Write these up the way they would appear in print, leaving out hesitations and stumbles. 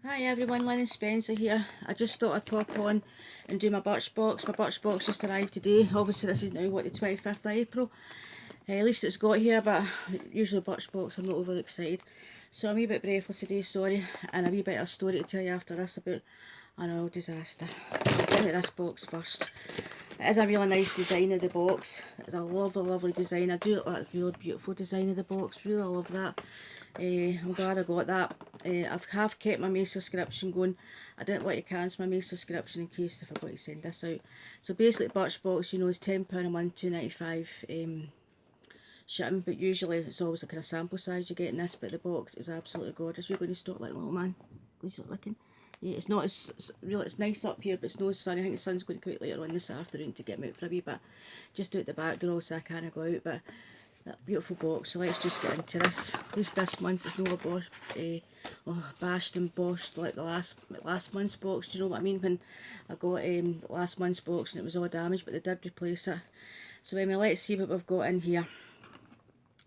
Hi everyone, Lynn and Spencer here. I just thought I'd pop on and do my Birchbox. My Birchbox just arrived today. Obviously this is now, what, the 25th of April. At least it's got here, but usually Birchbox I'm not overly excited. So I'm a wee bit breathless today, sorry. And a wee bit of a story to tell you after this about an oil disaster. I'll get this box first. It is a really nice design of the box. It's a lovely design. I do like a really beautiful design of the box. Really love that. I'm glad I got that. I have kept my May subscription going. I didn't want to cancel my May subscription in case I forgot to send this out. So basically Birchbox, you know, is £10 a month, £2.95 shipping, but usually it's always a kind of sample size you get in this, but the box is absolutely gorgeous. You're going to stop like little man. Going to start looking. Yeah, it's not as really, it's nice up here, but it's no sun. I think the sun's going to come out later on this afternoon to get me out for a wee bit. Just out the back door, so I can't go out, but that beautiful box. So let's just get into this. At least this month it's no bashed and boshed like the last month's box. Do you know what I mean? When I got last month's box and it was all damaged, but they did replace it. So anyway, let's see what we've got in here.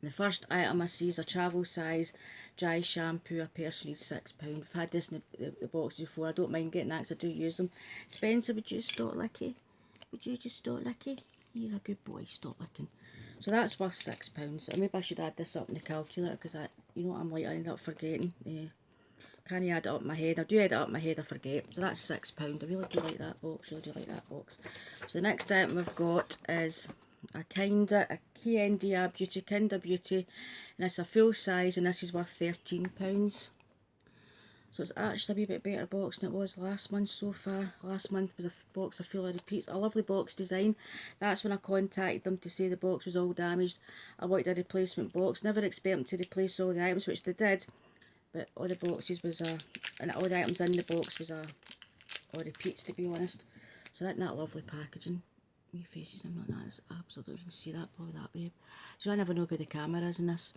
The first item I see is a travel size dry shampoo. A person needs £6. We've had this in the box before. I don't mind getting that because I do use them. Spencer, would you stop licking? Would you just stop licking? You're a good boy, stop licking. So that's worth £6. Maybe I should add this up in the calculator because you know what I'm like, I end up forgetting. Can't add it up in my head. I do add it up in my head, I forget. So that's £6. I really do like that box. Really do like that box. So the next item we've got is a Kinder Beauty, and it's a full size, and this is worth £13. So it's actually a wee bit better box than it was last month so far. Last month was a box full of repeats. A lovely box design. That's when I contacted them to say the box was all damaged. I wanted a replacement box. Never expect them to replace all the items, which they did. But all the boxes was and all the items in the box was all repeats, to be honest. So isn't that lovely packaging? Me faces, I'm not that. It's absolutely, you can see that, probably that, babe. So I never know where the camera is in this.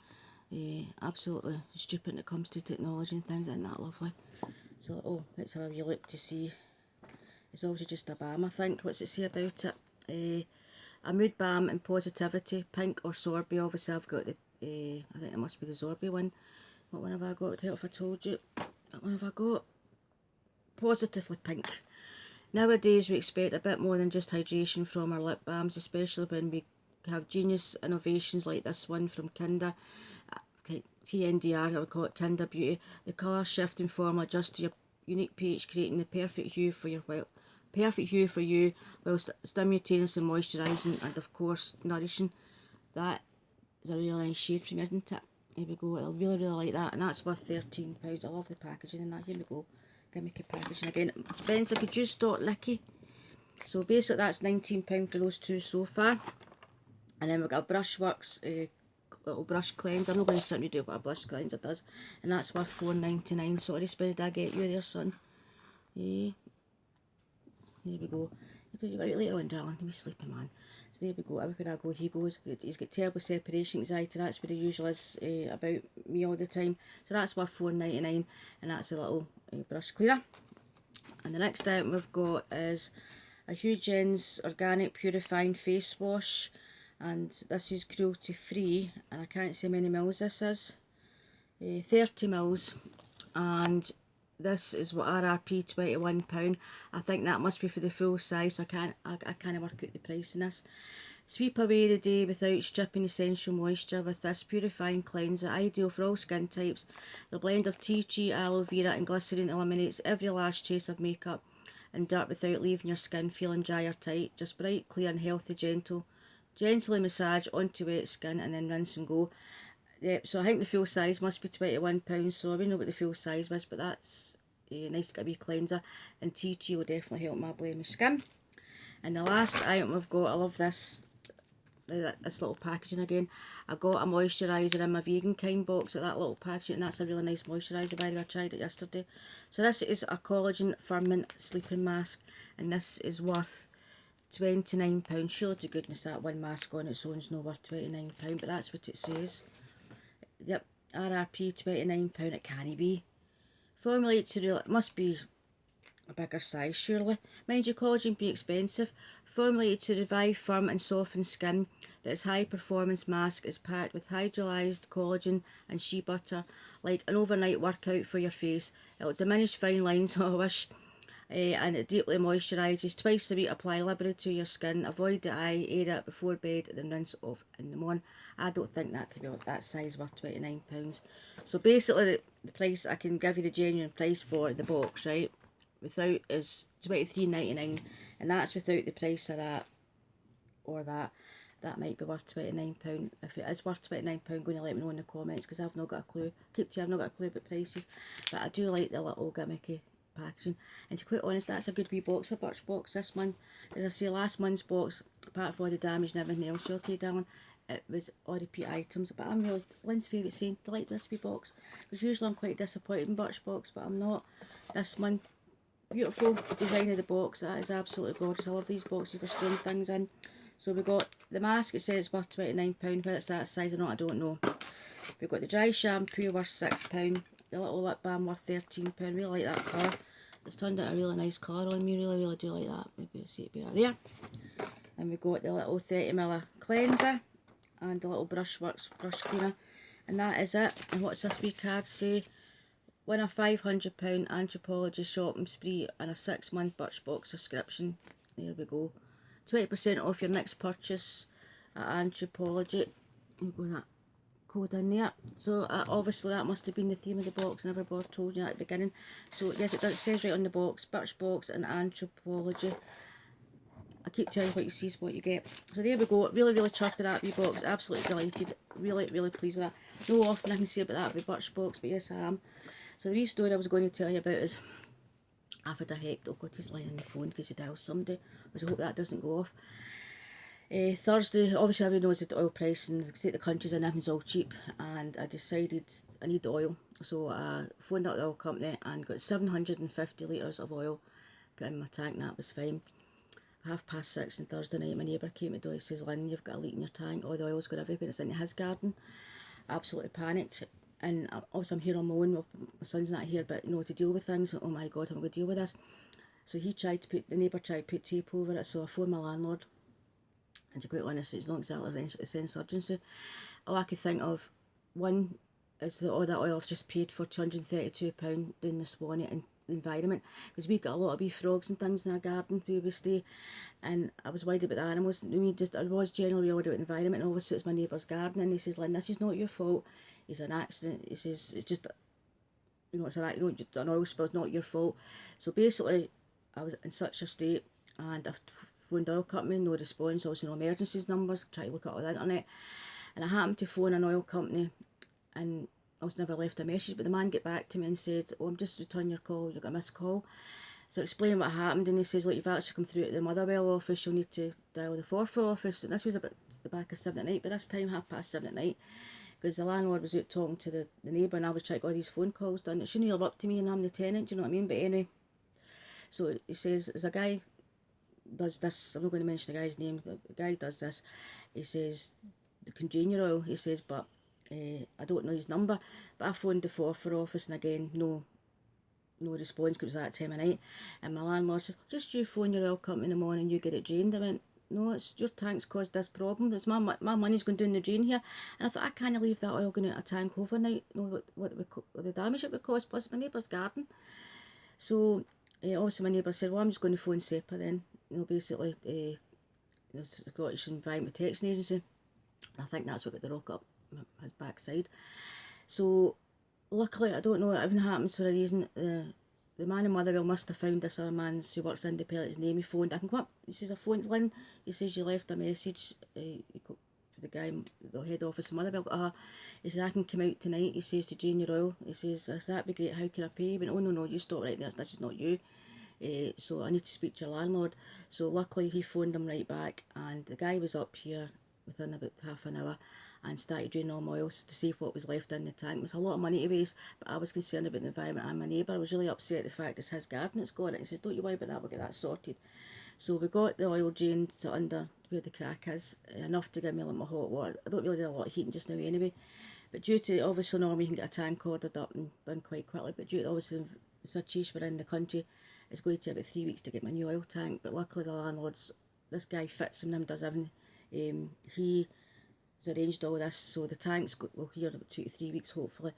Absolutely stupid when it comes to technology and things. Isn't that lovely? So, oh, let's have a wee look to see. It's obviously just a balm, I think. What's it say about it? A mood balm and positivity, pink or sorbet. Obviously I've got the, I think it must be the sorbet one. What one have I got? Help if I told you. What one have I got? Positively pink. Nowadays we expect a bit more than just hydration from our lip balms, especially when we have genius innovations like this one from Kinder, TNDR, I would call it Kinder Beauty. The colour shifting formula adjusts to your unique pH, creating the perfect hue for you, whilst stimulating and moisturising and of course nourishing. That is a really nice shade from me, isn't it? Here we go. I really like that, and that's worth £13. I love the packaging in that. Here we go. Gimmicky packaging again. Spencer, could you stop licky? So basically that's £19 for those two so far. And then we've got a Brushworks little brush cleanser. I'm not going to sit and do what a brush cleanser does. And that's worth £4.99. Sorry, Spirit, did I get you there, son? Yeah. There we go. You got it later on, darling. You'll be sleeping, man. So there we go. Everywhere I go, he goes. He's got terrible separation anxiety. That's what he usually is about me all the time. So that's worth £4.99, and that's a little brush cleaner. And the next item we've got is a Hugen's Organic Purifying Face Wash, and this is cruelty free, and I can't say how many mils this is. 30 mils, and this is what RRP £21. I think that must be for the full size. So I can't work out the price in this. Sweep away the day without stripping essential moisture with this purifying cleanser, ideal for all skin types. The blend of tea tree, aloe vera and glycerin eliminates every last trace of makeup and dirt without leaving your skin feeling dry or tight. Just bright, clear and healthy, gently massage onto wet skin and then rinse and go. Yep, so I think the full size must be £21, so I don't know what the full size was, but that's nice to get a wee cleanser, and tea tree will definitely help my blemished skin. And the last item we've got, I love this little packaging again. I got a moisturiser in my vegan kind box at that little packaging, and that's a really nice moisturiser, by the way. I tried it yesterday. So this is a collagen firming sleeping mask, and this is worth £29. Surely to goodness that one mask on its own is not worth £29, but that's what it says. Yep, RRP £29, it can't be. Formulated to real, it must be a bigger size surely. Mind you, collagen be expensive. Formulated to revive, firm and soften skin. This high performance mask is packed with hydrolyzed collagen and shea butter, like an overnight workout for your face. It'll diminish fine lines, I wish. And it deeply moisturises. Twice a week, apply liberally to your skin. Avoid the eye area before bed, then rinse off in the morning. I don't think that could be that size worth £29. So basically, the price I can give you the genuine price for the box, right? Without is £23.99, and that's without the price of that or that. That might be worth £29. If it is worth £29, going to let me know in the comments, because I've not got a clue. Keep to you, I've not got a clue about prices, but I do like the little gimmicky packaging. And to be quite honest, that's a good wee box for Birchbox this month. As I say, last month's box, apart from all the damage and everything else, you're okay, darling, it was all repeat items. But I'm really, Lynn's favourite saying, to like this wee box, because usually I'm quite disappointed in Birchbox, but I'm not this month. Beautiful design of the box, that is absolutely gorgeous. I love these boxes for storing things in. So we got the mask, it says it's worth £29, whether it's that size or not, I don't know. We've got the dry shampoo worth £6, the little lip balm worth £13, really like that colour. It's turned out a really nice colour on me, really do like that. Maybe you'll see it better there. And we've got the little 30ml cleanser and the little Brushworks brush cleaner. And that is it. And what's this wee card say? Win a £500 Anthropology shopping spree and a 6-month Birchbox subscription. There we go. 20% off your next purchase at Anthropology. We've got that code in there. So obviously that must have been the theme of the box, and everybody told you that at the beginning. So yes, it does. It says right on the box, Birchbox and Anthropology. I keep telling you what you see is what you get. So there we go. Really chuffed with that wee box. Absolutely delighted. Really pleased with that. No often I can say about that with Birchbox, but yes I am. So the wee story I was going to tell you about is, I've had a heck, oh God, he's lying on the phone because he dials somebody, which I hope that doesn't go off. Thursday, obviously everyone knows that the oil price and the countries and everything's all cheap, and I decided I need the oil. So I phoned up the oil company and got 750 litres of oil put in my tank, and that was fine. 6:30 on Thursday night, my neighbour came to the door. He says, Lynn, you've got a leak in your tank, all the oil's got everywhere, it's into his garden. Absolutely panicked. And obviously I'm here on my own, my son's not here, but you know, to deal with things, oh my God, how am I going to deal with this? So the neighbour tried to put tape over it, so I phoned my landlord. And to be quite honest, it's not exactly a sense urgency. All I could think of, one, is that all that oil I've just paid for £232 doing the Swanee and the environment, because we got a lot of wee frogs and things in our garden where we stay, and I was worried about the animals. I was generally worried about the environment, and obviously it's my neighbour's garden, and he says, Lynn, this is not your fault. It's an accident. He says, it's just, you know, it's an oil spill, it's not your fault. So basically, I was in such a state, and I phoned the oil company, no response, obviously no emergencies numbers, tried to look at all the internet, and I happened to phone an oil company, and I was never left a message, but the man got back to me and said, oh, I'm just returning your call, you got a missed call. So I explained what happened, and he says, look, you've actually come through to the Motherwell office, you'll need to dial the Forfar office. And this was about the back of 7 at night, but this time 7:30 at night, because the landlord was out talking to the neighbour, and I was trying to get all these phone calls done. It shouldn't have up to me, and I'm the tenant, do you know what I mean? But anyway, so he says, there's a guy does this, I'm not going to mention the guy's name, but the guy does this. He says, the congener oil, he says, but I don't know his number. But I phoned the Forfar office, and again, no response, because it was that time of night. And my landlord says, just you phone your oil company in the morning, you get it drained. I went, no, it's your tank's caused this problem. It's my money's going down the drain here. And I thought, I can't leave that oil going out a tank overnight. You know what the damage it would cause, plus my neighbour's garden. So obviously my neighbour said, well, I'm just going to phone SEPA then. You know, basically the Scottish Environment Protection Agency. I think that's what got the rock up his backside. So luckily, I don't know, everything happens for a reason. The man in Motherwell must have found this other man who works independent's name. He phoned, I can come up, he says, I phoned Lynn, he says you left a message for the guy, the head office in Motherwell. He says, I can come out tonight, he says, to drain your oil. He says, that'd be great, how can I pay? He went, oh no, you stop right there, this is not you. So I need to speak to your landlord. So luckily he phoned him right back, and the guy was up here within about half an hour and started draining all my oil to see what was left in the tank. It was a lot of money to waste, but I was concerned about the environment, and my neighbour was really upset at the fact it's his garden that's got it. He says, don't you worry about that, we'll get that sorted. So we got the oil drained to under where the crack is, enough to give me like my hot water. I don't really do a lot of heating just now anyway, but due to, obviously normally you can get a tank ordered up and done quite quickly, but due to obviously the situation we're in the country, it's going to take about 3 weeks to get my new oil tank. But luckily the landlord's, this guy fits him, does everything. He's arranged all this, so the tank's will here about 2 to 3 weeks hopefully.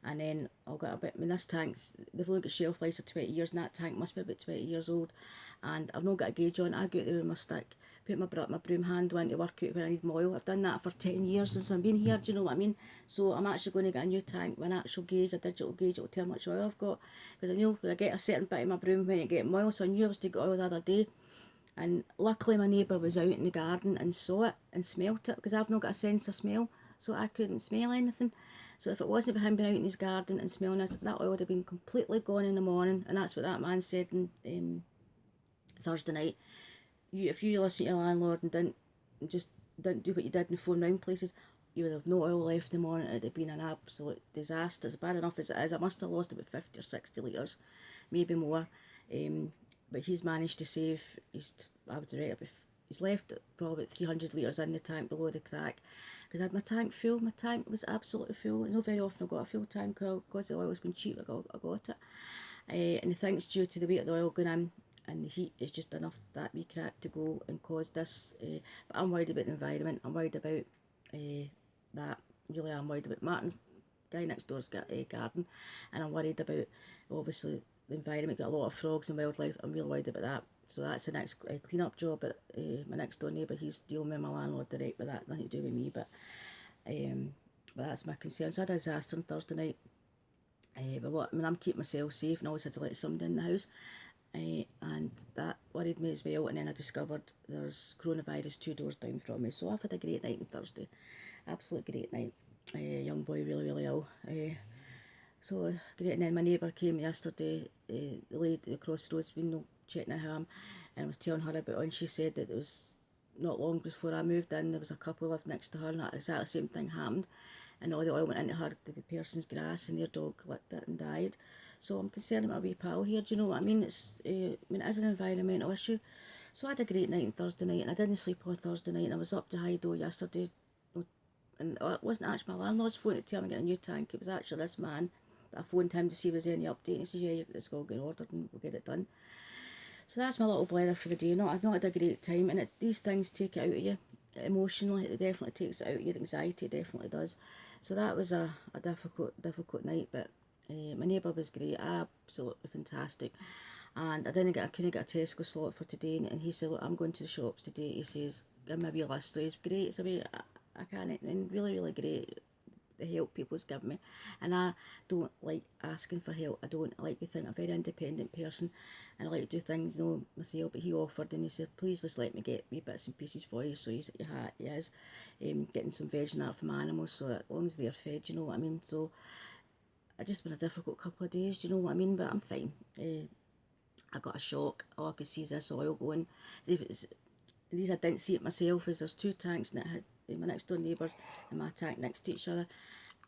and then I'll get a bit, I mean this tank's, they've only got shelf life for 20 years, and that tank must be about 20 years old, and I've not got a gauge on it. I go out there with my stick, put my broom handle in to work out when I need my oil. I've done that for 10 years since I've been here, do you know what I mean? So I'm actually going to get a new tank with an actual gauge, a digital gauge that will tell how much oil I've got, because I know when I get a certain bit of my broom when I get my oil, so I knew I was to get oil the other day. And luckily my neighbour was out in the garden and saw it and smelt it, because I've not got a sense of smell, so I couldn't smell anything. So if it wasn't for him being out in his garden and smelling it, that oil would have been completely gone in the morning. And that's what that man said on Thursday night. If you listen to your landlord and didn't do what you did and phone round places, you would have no oil left in the morning. It would have been an absolute disaster. It's bad enough as it is. I must have lost about 50 or 60 litres, maybe more. But he's managed to save, I would rate it, he's left probably about 300 litres in the tank below the crack. Because I had my tank full, my tank was absolutely full. It's not very often I've got a full tank, because the oil's been cheap, I got it. And I think it's due to the weight of the oil going in, and the heat is just enough that wee crack to go and cause this. But I'm worried about the environment, I'm worried about that. Really, I'm worried about Martin's guy next door's got a garden, and I'm worried about, obviously, the environment. Got a lot of frogs and wildlife. I'm really worried about that. So that's the next clean up job. But my next door neighbour, he's dealing with my landlord direct with that, nothing to do with me. But that's my concern. So I had a disaster on Thursday night. I'm keeping myself safe, and I always had to let somebody in the house. And that worried me as well. And then I discovered there's coronavirus 2 doors down from me. So I've had a great night on Thursday, absolute great night. Young boy really ill. So great. And then my neighbour came yesterday, the lady across the road's been checking on him, and I was telling her about it, and she said that it was not long before I moved in, there was a couple lived next to her, and that exactly the same thing happened, and all the oil went into the person's grass, and their dog licked it and died. So I'm concerned about my wee pal here, do you know what I mean? It is an environmental issue. So I had a great night on Thursday night, and I didn't sleep on Thursday night, and I was up to high door yesterday, and it wasn't actually my landlord's phone to tell me to get a new tank. It was actually this man that I phoned him to see if there was any update, and he says, yeah, it's all getting ordered and we'll get it done. So that's my little blether for the day. I've not had a great time, and these things take it out of you emotionally. It definitely takes it out of your anxiety, it definitely does. So that was a difficult night, but my neighbour was great, absolutely fantastic. And I couldn't get a Tesco slot for today, and he said, look, I'm going to the shops today. He says, give me a wee list. So he's great. It's a wee, I can't, and really great, the help people's given me. And I don't like asking for help. I don't like to think I'm a very independent person, and I like to do things, myself. But he offered, and he said, please just let me get wee bits and pieces for you. So he's at your hat, he is. Getting some veg and that for my animals, so as long as they're fed, you know what I mean. So it's just been a difficult couple of days, do you know what I mean? But I'm fine. I got a shock. All I could see is this oil going. These I didn't see it myself, as there's 2 tanks, and it had my next door neighbours and my tank next to each other,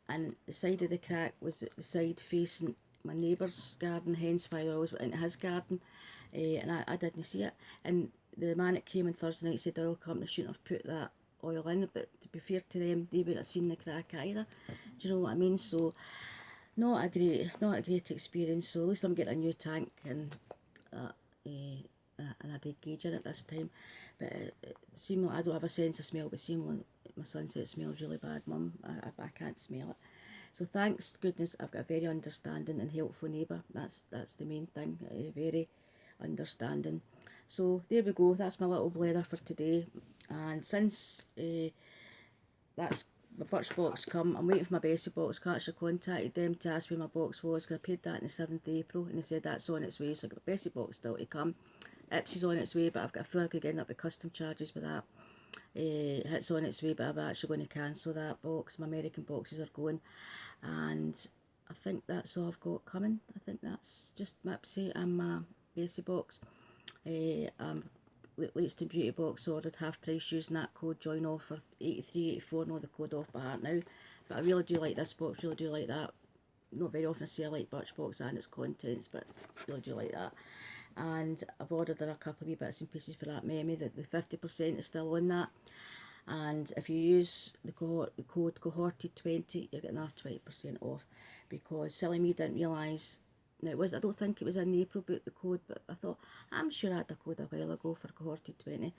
and the side of the crack was the side facing my neighbour's garden, hence why I always went into his garden, and I didn't see it. And the man that came on Thursday night said the oil company shouldn't have put that oil in, but to be fair to them, they wouldn't have seen the crack either, do you know what I mean? So not a great experience. So at least I'm getting a new tank, and a dead gauge in it this time. But it seemed like I don't have a sense of smell, but it seemed like my son said it smells really bad, Mum. I can't smell it. So thanks goodness I've got a very understanding and helpful neighbour. That's the main thing, very understanding. So there we go, that's my little blether for today. And since that's my Birchbox come, I'm waiting for my Bessie box. I actually contacted them to ask where my box was, because I paid that on the 7th of April, and they said that's on its way. So I've got my Bessie box still to come. Ipsy's on its way, but I've got a fear I could end up with custom charges with that. It's on its way, but I'm actually going to cancel that box. My American boxes are going, and I think that's all I've got coming. I think that's just my Ipsy and my Bessie box. Latest Beauty box ordered half price using that code join offer 8384. Know the code off by heart now, but I really do like this box, really do like that. Not very often I say I like Birchbox and its contents, but really do like that. And I've ordered a couple of wee bits and pieces for that Memi. The 50% is still on that, and if you use the code cohorted20, you're getting another 20% off, because silly me didn't realise. Now I don't think it was in April about the code, but I thought, I'm sure I had a code a while ago for cohorted20,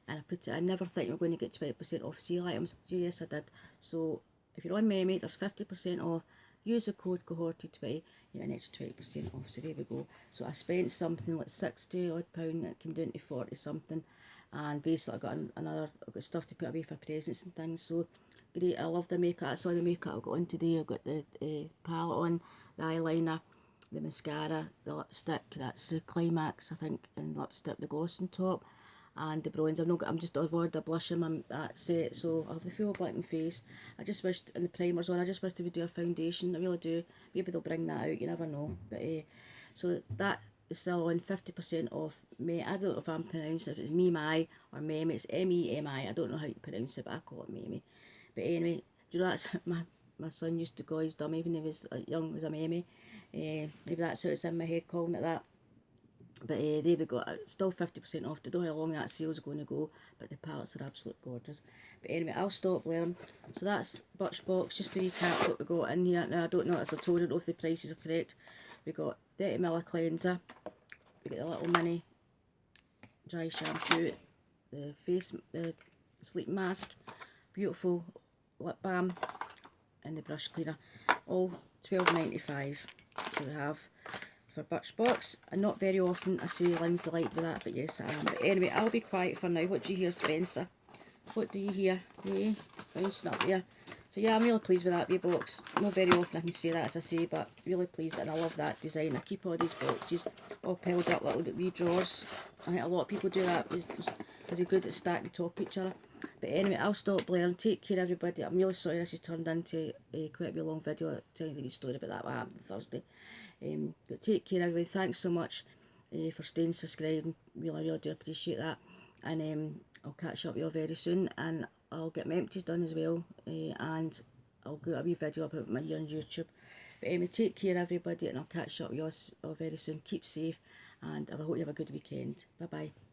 and I put it. I never thought you were going to get 20% off sale items. So yes, I did. So if you're on Memi, there's 50% off use the code cohorty20, you get an extra 20% off. So there we go. So I spent something like 60 odd pound, it came down to 40 something, and basically I've got stuff to put away for presents and things. So great, I love the makeup. That's all the makeup I've got on today. I've got the palette on, the eyeliner, the mascara, the lipstick, that's the Climax I think, and lipstick, the gloss on top, and the bronze. I'm just avoid the blush in my that set, so I have the full black in my face. I just wish, and the primer's on, I just wish they would do a foundation, I really do. Maybe they'll bring that out, you never know. But so that is still on 50% off. Me, I don't know if I'm pronouncing it, if it's me, my, or Memi. It's Memi. I don't know how you pronounce it, but I call it Memi. But anyway, do you know that's my son used to call his dummy when he was young, was a Memi. Maybe that's how it's in my head calling it that. But there we go, still 50% off. Don't know how long that sale's going to go, but the palettes are absolutely gorgeous. But anyway, I'll stop blaring. So that's Birchbox, just to recap what we got in here. Now I don't know, as I told you, if the prices are correct. We got 30ml cleanser, we got the little mini dry shampoo, the sleep mask, beautiful lip balm, and the brush cleaner, all £12.95. So we have for Birchbox, and not very often I say Lynn's delighted with that, but yes I am. But anyway, I'll be quiet for now. What do you hear, Spencer? What do you hear? Yeah, bouncing up there. So yeah, I'm really pleased with that wee box. Not very often I can say that, as I say, but really pleased, and I love that design. I keep all these boxes all piled up little wee drawers. I think a lot of people do that because they're good at stacking top each other. But anyway, I'll stop blaring. Take care everybody. I'm really sorry this has turned into quite a wee long video telling you a wee story about that what happened on Thursday. But take care everybody. Thanks so much for staying subscribed. Really do appreciate that. And I'll catch up with you all very soon, and I'll get my empties done as well, and I'll get a wee video about my year on YouTube. But anyway, take care everybody, and I'll catch up with you all very soon. Keep safe, and I hope you have a good weekend. Bye bye.